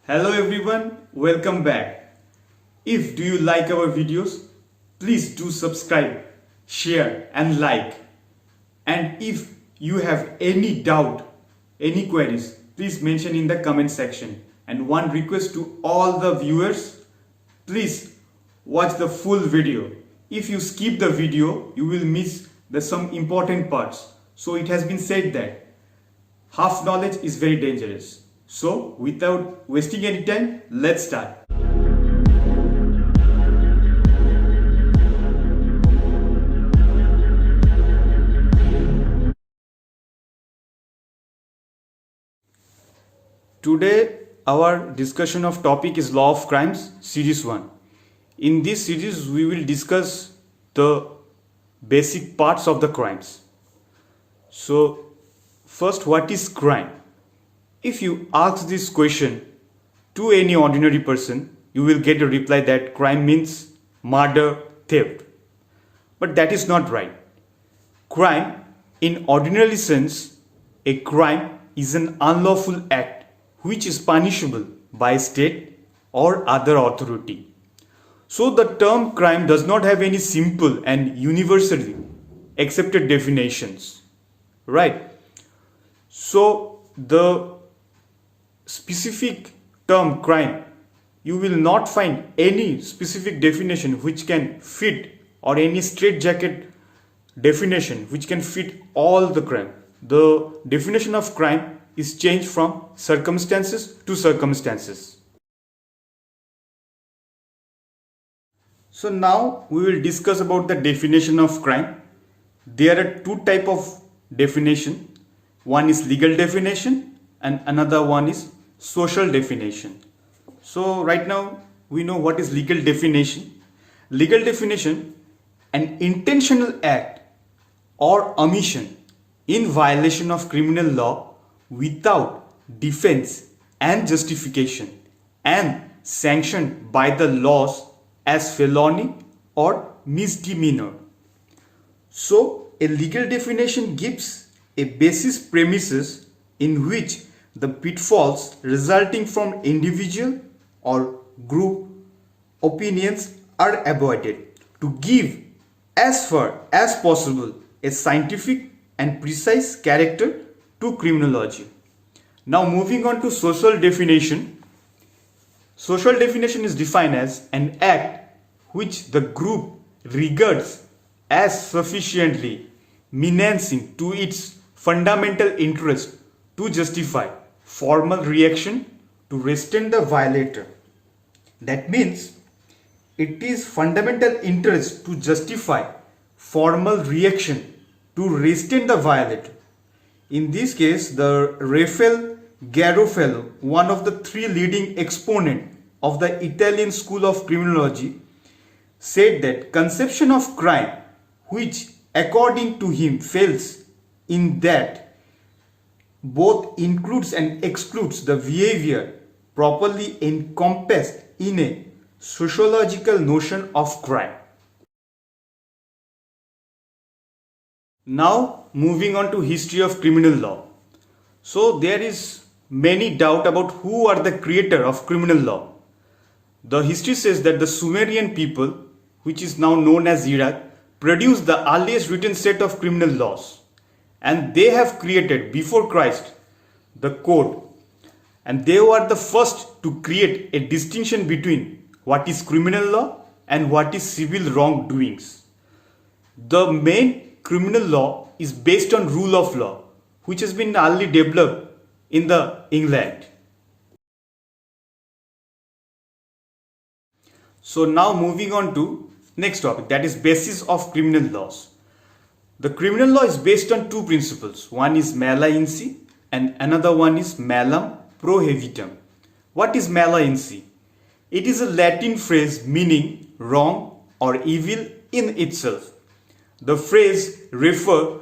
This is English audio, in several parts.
Hello everyone, welcome back. If do you like our videos, please do subscribe, share and like. And if you have any doubt, any queries, please mention in the comment section. And one request to all the viewers, please watch the full video. If you skip the video, you will miss some important parts. So it has been said that half knowledge is very dangerous. So without wasting any time, let's start. Today our discussion of topic is Law of Crimes series 1. In this series we will discuss the basic parts of the crimes. So first, what is crime? If you ask this question to any ordinary person, you will get a reply that crime means murder, theft. But that is not right. Crime, in ordinary sense, a crime is an unlawful act which is punishable by state or other authority. So the term crime does not have any simple and universally accepted definitions. Right? So the specific term crime, you will not find any specific definition which can fit, or any straitjacket definition which can fit all the crime. The definition of crime is changed from circumstances to circumstances. So now we will discuss about the definition of crime. There are two types of definition. One is legal definition and another one is social definition. So right now we know what is legal definition. Legal definition: an intentional act or omission in violation of criminal law without defense and justification and sanctioned by the laws as felony or misdemeanor. So a legal definition gives a basis premises in which the pitfalls resulting from individual or group opinions are avoided, to give as far as possible a scientific and precise character to criminology. Now moving on to social definition. Social definition is defined as an act which the group regards as sufficiently menacing to its fundamental interest to justify formal reaction to restrain the violator. That means it is fundamental interest to justify formal reaction to restrain the violator. In this case, the Raffaele Garofalo, one of the three leading exponents of the Italian school of criminology, said that conception of crime, which according to him fails in that both includes and excludes the behavior properly encompassed in a sociological notion of crime. Now moving on to history of criminal law. So there is many doubt about who are the creator of criminal law. The history says that the Sumerian people, which is now known as Iraq, produced the earliest written set of criminal laws, and they have created before Christ the code, and they were the first to create a distinction between what is criminal law and what is civil wrongdoings. The main criminal law is based on rule of law, which has been early developed in the England. So now moving on to next topic, that is basis of criminal laws. The criminal law is based on two principles. One is mala insi and another one is malum prohibitum. What is mala insi? It is a Latin phrase meaning wrong or evil in itself. The phrase refers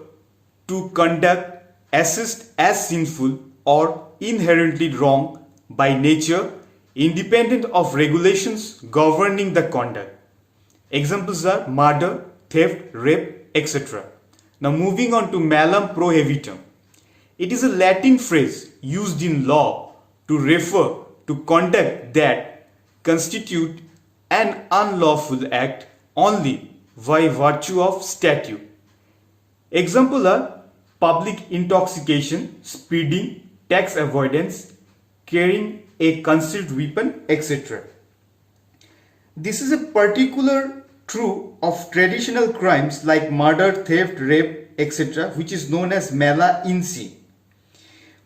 to conduct assessed as sinful or inherently wrong by nature, independent of regulations governing the conduct. Examples are murder, theft, rape, etc. Now moving on to malum prohibitum. It is a Latin phrase used in law to refer to conduct that constitute an unlawful act only by virtue of statute. Example are public intoxication, speeding, tax avoidance, carrying a concealed weapon, etc. This is a particular true of traditional crimes like murder, theft, rape, etc., which is known as mala in se.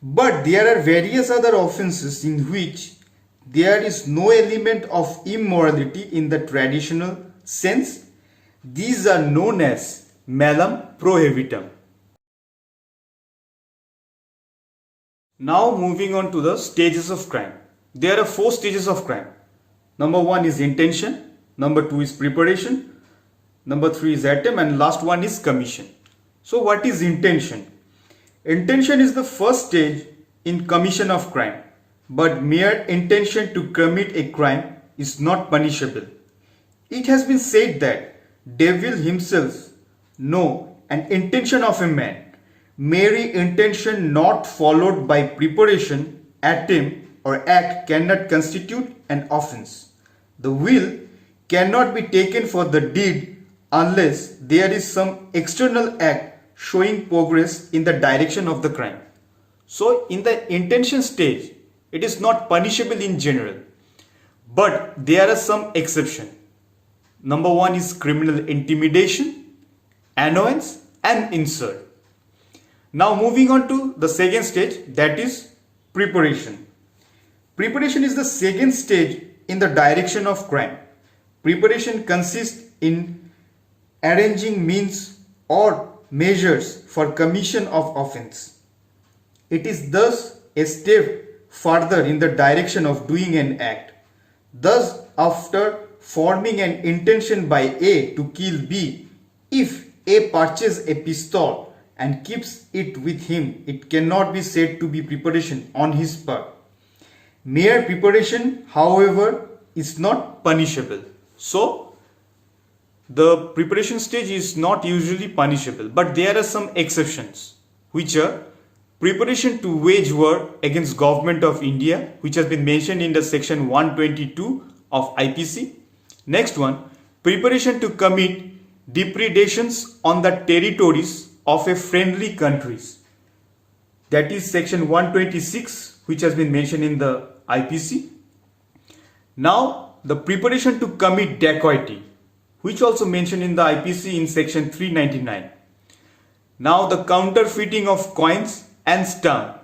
But there are various other offences in which there is no element of immorality in the traditional sense. These are known as malum prohibitum. Now moving on to the stages of crime. There are 4 stages of crime. Number 1 is intention, number 2 is preparation, number 3 is attempt, and last one is commission. So what is intention? Intention is the first stage in commission of crime, but mere intention to commit a crime is not punishable. It has been said that devil himself know an intention of a man. Mere intention not followed by preparation, attempt or act cannot constitute an offense. The will cannot be taken for the deed unless there is some external act showing progress in the direction of the crime. So in the intention stage, it is not punishable in general, but there are some exceptions. Number 1 is criminal intimidation, annoyance and insult. Now moving on to the second stage, that is preparation. Preparation is the second stage in the direction of crime. Preparation consists in arranging means or measures for commission of offense. It is thus a step further in the direction of doing an act. Thus, after forming an intention by A to kill B, if A purchases a pistol and keeps it with him, it cannot be said to be preparation on his part. Mere preparation, however, is not punishable. So, the preparation stage is not usually punishable, but there are some exceptions, which are preparation to wage war against government of India, which has been mentioned in the section 122 of IPC. Next one, preparation to commit depredations on the territories of a friendly countries. That is section 126, which has been mentioned in the IPC. Now, the preparation to commit dacoity, which also mentioned in the IPC in section 399. Now, the counterfeiting of coins and stamp,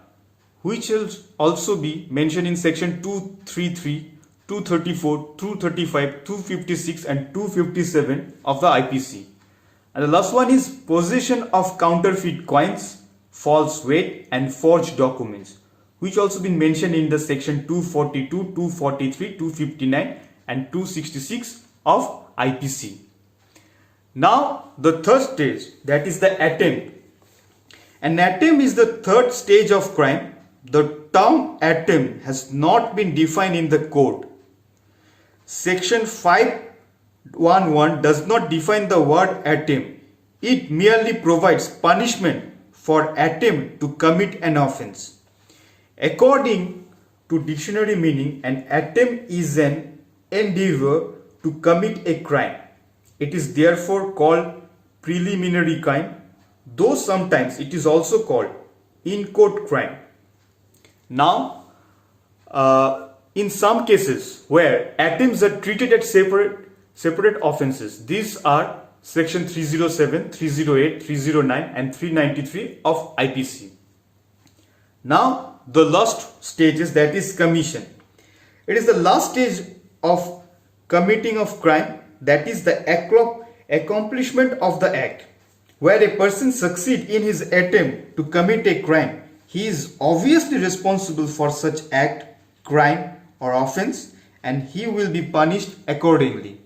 which will also be mentioned in section 233, 234, 235, 256 and 257 of the IPC. And the last one is possession of counterfeit coins, false weight and forged documents, which also been mentioned in the section 242, 243, 259 and 266 of IPC. Now the third stage, that is the attempt. An attempt is the third stage of crime. The term attempt has not been defined in the code. Section 511 does not define the word attempt. It merely provides punishment for attempt to commit an offense. According to dictionary meaning, an attempt is an endeavor to commit a crime. It is therefore called preliminary crime, though sometimes it is also called in-court crime. Now, in some cases where attempts are treated as separate offenses, these are section 307, 308, 309 and 393 of IPC. Now, the last stage is, that is commission. It is the last stage of committing of crime, that is the accomplishment of the act. Where a person succeeds in his attempt to commit a crime, he is obviously responsible for such act, crime or offense, and he will be punished accordingly.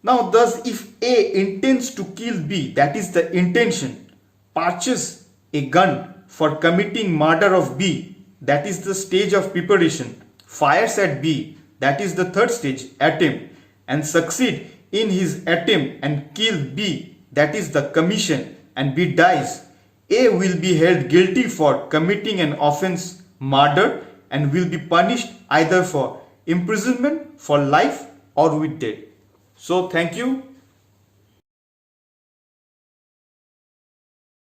Now thus, if A intends to kill B, that is the intention, purchase a gun for committing murder of B, that is the stage of preparation, fires at B, that is the third stage, attempt, and succeed in his attempt and kill B, that is the commission, and B dies, A will be held guilty for committing an offense, murder, and will be punished either for imprisonment for life or with death. So thank you.